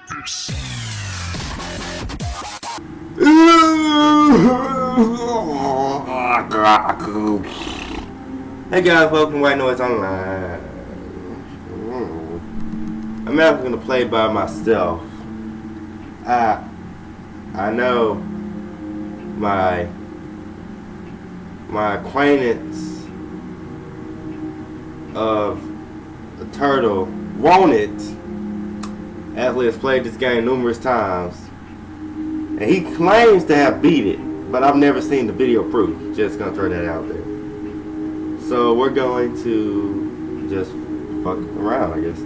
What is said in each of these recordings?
Hey guys, welcome to White Noise Online. I'm not gonna play by myself. I know my acquaintance of the turtle want it. Athlete has played this game numerous times, and he claims to have beat it, but I've never seen the video proof. Just gonna throw that out there. So we're going to just fuck around, I guess.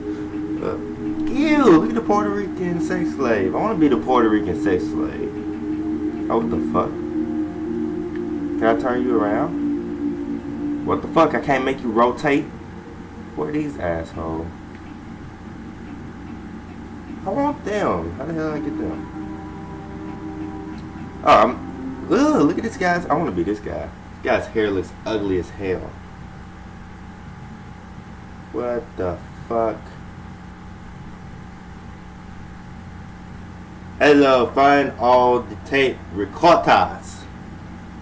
Ew, look at the Puerto Rican sex slave. I want to be the Puerto Rican sex slave. Oh, what the fuck? Can I turn you around? What the fuck? I can't make you rotate? Where are these assholes? I want them. How the hell did I get them? Look at this guy's. I want to be this guy. This guy's hair looks ugly as hell. What the fuck? Hello, find all the tape recorders.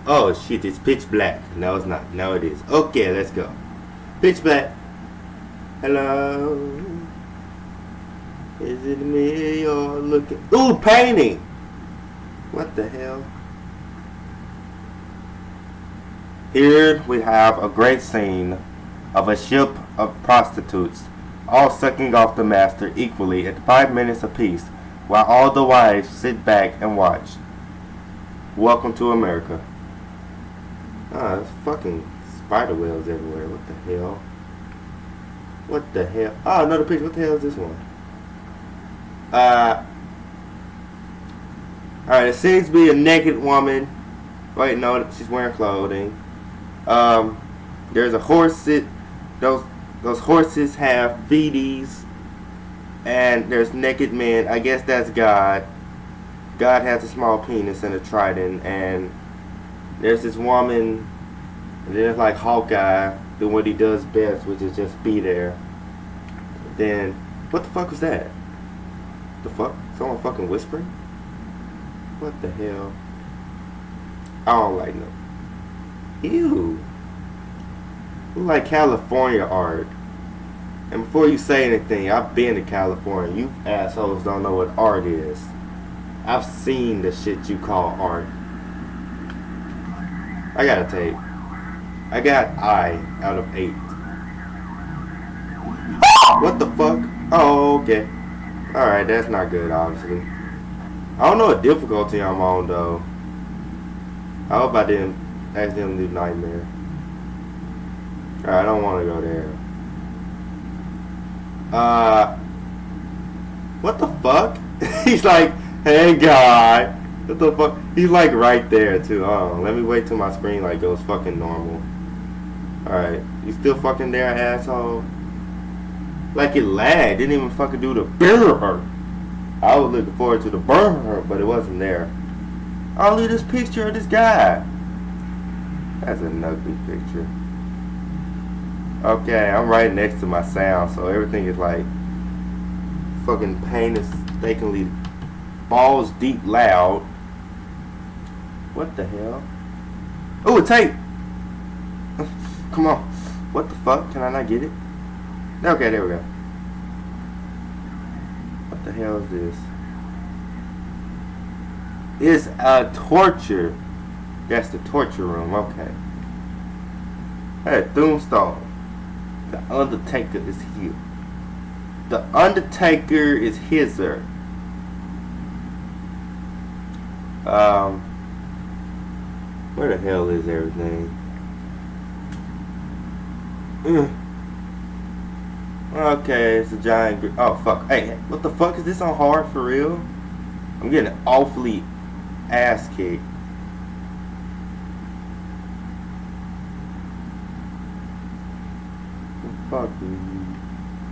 Oh shit, it's pitch black. No, it's not. No, it is. Okay, let's go. Pitch black. Hello. Is it me you're looking? Ooh, painting. What the hell? Here we have a great scene of a ship of prostitutes, all sucking off the master equally at 5 minutes apiece, while all the wives sit back and watch. Welcome to America. Ah, there's fucking spider webs everywhere. What the hell? What the hell? Oh, another picture. What the hell is this one? Alright, it seems to be a naked woman. Wait, no, she's wearing clothing. There's a horse. Those horses have feeties. And there's naked men. I guess that's God. God has a small penis and a trident. And there's this woman. And then there's like Hawkeye doing what he does best, which is just be there. Then, what the fuck was that? The fuck? Someone fucking whispering? What the hell? I don't like no. Ew. Look like California art. And before you say anything, I've been to California. You assholes don't know what art is. I've seen the shit you call art. I got a tape. I got I out of 8. What the fuck? Oh, okay. Alright, that's not good, obviously. I don't know what difficulty I'm on, though. I hope I didn't accidentally do Nightmare. Alright, I don't want to go there. What the fuck? He's like, hey, guy. What the fuck? He's like right there, too. Hold on, let me wait till my screen like goes fucking normal. Alright, you still fucking there, asshole? Like it lagged. Didn't even fucking do the burr. I was looking forward to the burr, but it wasn't there. Oh, look at this picture of this guy. That's an ugly picture. Okay, I'm right next to my sound, so everything is like fucking painstakingly balls deep loud. What the hell? Oh, a tape! Come on. What the fuck? Can I not get it? Okay, there we go. What the hell is this? It's a torture. That's the torture room. Okay. Hey, tombstone. The Undertaker is here. The Undertaker is hither. Where the hell is everything? Okay, it's a giant. Oh fuck! Hey, what the fuck is this on hard for real? I'm getting awfully ass kicked. Fuck you.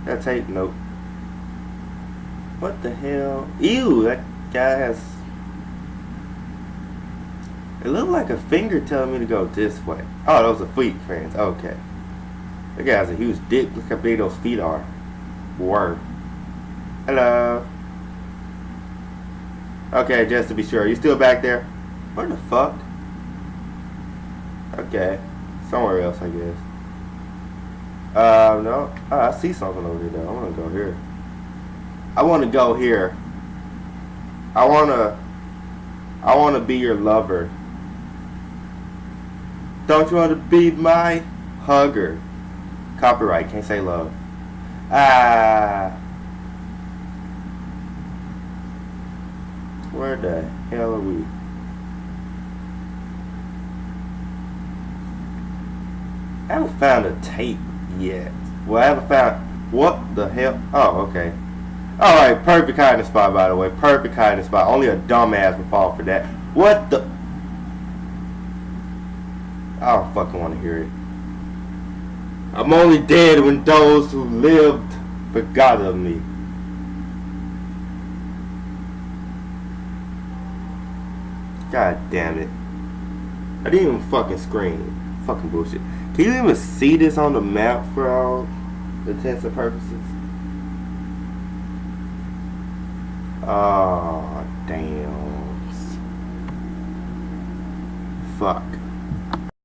That tape note. What the hell? Ew, that guy has. It looked like a finger telling me to go this way. Oh, those are feet, friends. Okay. That guy has a huge dick. Look how big those feet are. Word. Hello. Okay, just to be sure. You still back there? Where the fuck? Okay. Somewhere else, I guess. No. Oh, I see something over here, though. I want to go here. I want to go here. I want to be your lover. Don't you want to be my hugger? Copyright. Can't say love. Ah. Where the hell are we? I haven't found a tape yet. Well, I haven't found... What the hell? Oh, okay. Alright, perfect hiding spot, by the way. Perfect hiding spot. Only a dumbass would fall for that. What the... I don't fucking want to hear it. I'm only dead when those who lived forgot of me. God damn it. I didn't even fucking scream. Fucking bullshit. Can you even see this on the map for all intents and purposes? Oh, damn. Fuck.